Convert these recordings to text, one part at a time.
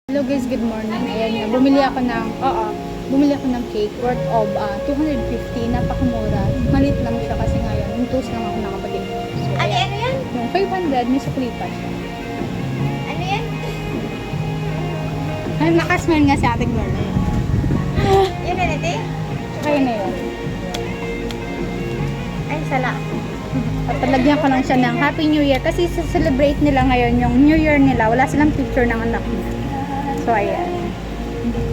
Hello guys, good morning. Ayan nga, bumili ako ng cake worth of 250, napakamura. Malit lang siya kasi ngayon, yung toast lang ako nakapagin. So, Ano yan? yung 500, may sukli pa siya. Ano yan? Ay, makasmile nga si ating girl. Yun na nito eh? Kaya na yun. Ay, sala. At talagyan ko lang siya ng Happy New Year kasi celebrate nila ngayon yung New Year nila. Wala silang picture ng anak niya. So, ayan.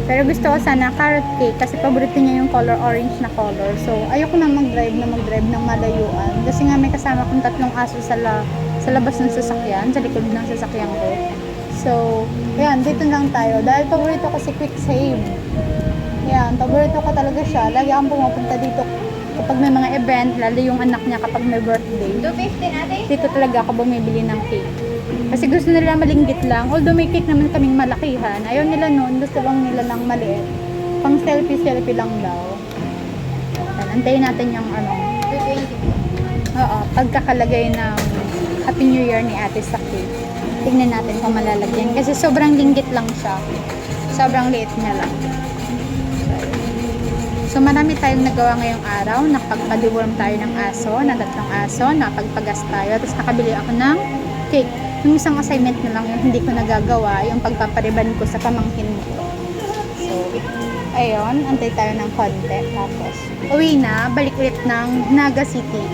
Pero gusto ko sana carrot cake kasi paborito niya yung color orange na color. So, ayoko na mag-drive ng malayuan. Kasi nga may kasama kong 3 aso sa labas ng sasakyan, sa likod ng sasakyan ko. So, ayan, dito lang tayo. Dahil paborito ko si Quick Save. Ayan, paborito ko talaga siya. Lagi akong pumupunta dito kapag may mga event, lalo yung anak niya kapag may birthday. 250 natin? Dito talaga ako bumibili ng cake. Kasi gusto nila malinggit lang. Although may cake naman kaming malakihan. Ayaw nila noon. Gusto lang nila ng maliit. Pang selfie lang daw. Yan, antayin natin yung 220. pagkakalagay ng Happy New Year ni ate sa cake. Tingnan natin kung malalagyan. Kasi sobrang linggit lang siya. Sobrang liit niya lang. So marami tayong nagawa ngayong araw. Nakapagpaliworm tayo ng aso, ng 3 aso. Nakapagpagas tayo. Tapos nakabili ako ng cake. Yung isang assignment na lang yung hindi ko nagagawa, yung pagpapariban ko sa pamangkin ko. So, ayun, antay tayo ng konti. Tapos, uwi na, balik ulit ng Naga City.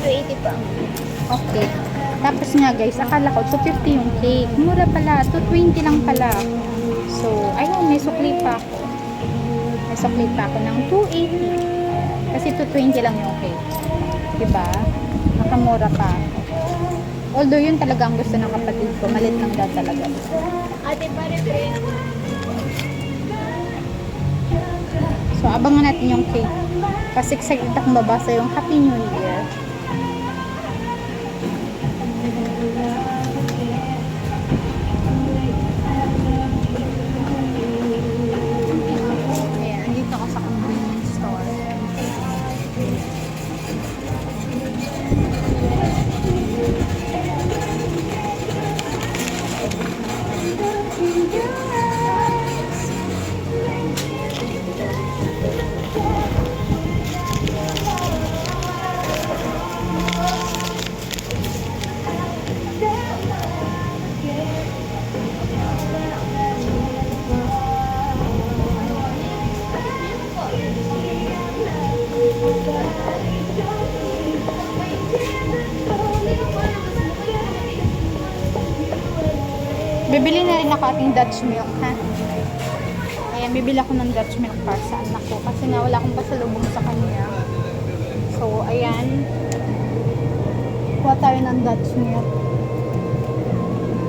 280 pa. Okay. Tapos nga guys, akala ko 250 yung cake. Mura pala, 220 lang pala. So, ayun, may sukli pa ako. May sukli pa ako ng 280. Kasi 220 lang yung cake. Diba? Nakamura pa ako. Although yun talaga ang gusto ng kapatid ko. Malit lang daw talaga. Ate, pare, friend. So, abangan natin yung cake. Kasi excited akong babasa yung Happy New Year. Ayan, andito ako sa convenience store. Bibili na rin ako ating Dutch milk, ha? Ayan, bibili ako ng Dutch milk para sa anak ko. Kasi nga, wala akong pasalubong sa kanya. So, ayan. Kuha tayo ng Dutch milk.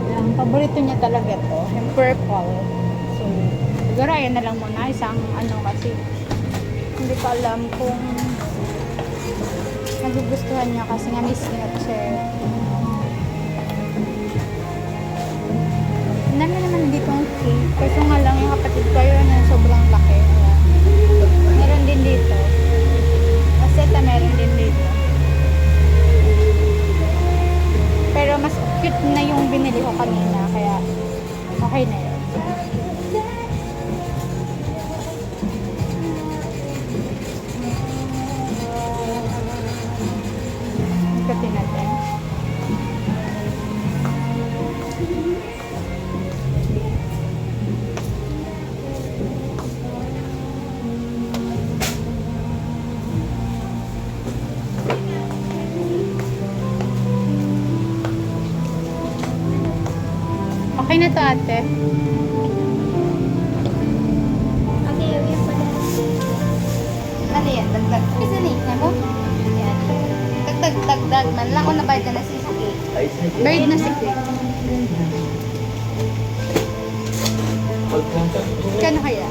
Ayan, paborito niya talaga to. Yung purple. So, siguro ayan na lang muna. Isang kasi hindi ko alam kung nagugustuhan niya kasi nga may snatcher. Ang dami naman dito ang cake. Kasi nga lang yung kapatid ko yun na sobrang laki. Ayan. Meron din dito. Kaseta meron din dito. Pero mas cute na yung binili ko kanina. Kaya okay na yun. Ikutin natin. Okay na to, ate. Ate, yung pala. Ano yan? Dagdag. Kasi late na mo? Yan. Dagdag man lang. Kung nabayad na si Saki. Bayad na si Quick. Kano kaya?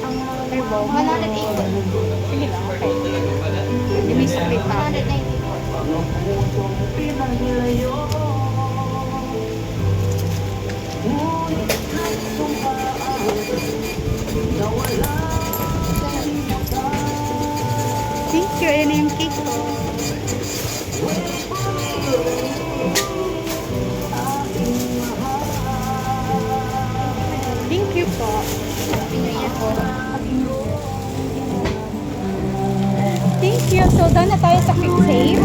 Ang Turbo. 180. Sige lang, okay. Hindi may sakli pa. 194. Thank you. Ayan na yung cake ko. Ayun, so doon na tayo sa Quick Save.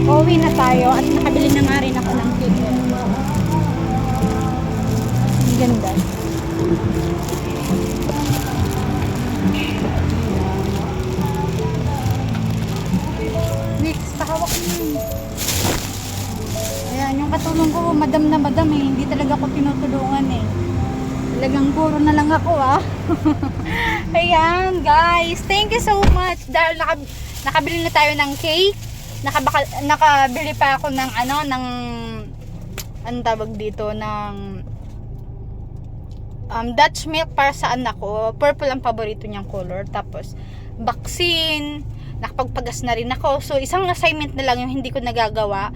Uuwi na tayo at nakabili na nga rin ako ng cake. Ang ganda. Next, pakawak mo yun. Ayan, yung katulong ko, madam na madam eh. Hindi talaga ako tinutulungan eh. Talagang guro na lang ako ah. Ayan, guys. Thank you so much. Dahil nakabili na tayo ng cake. Nakabili pa ako ng anong tawag dito, ng Dutch milk para sa anak ko. Purple ang paborito niyang color. Tapos, vaccine. Nakapagpagas na rin ako. So, isang assignment na lang yung hindi ko nagagawa.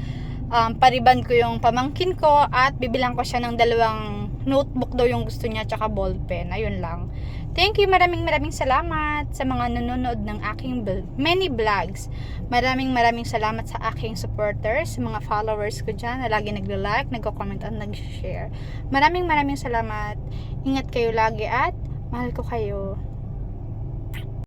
Pariban ko yung pamangkin ko at bibilang ko siya ng 2 notebook daw yung gusto niya tsaka ballpen. Ayun lang. Thank you, maraming salamat sa mga nanonood ng aking many vlogs. Maraming salamat sa aking supporters, sa mga followers ko dyan na lagi nagla-like, nagko-comment at nag-share. Maraming salamat. Ingat kayo lagi at mahal ko kayo.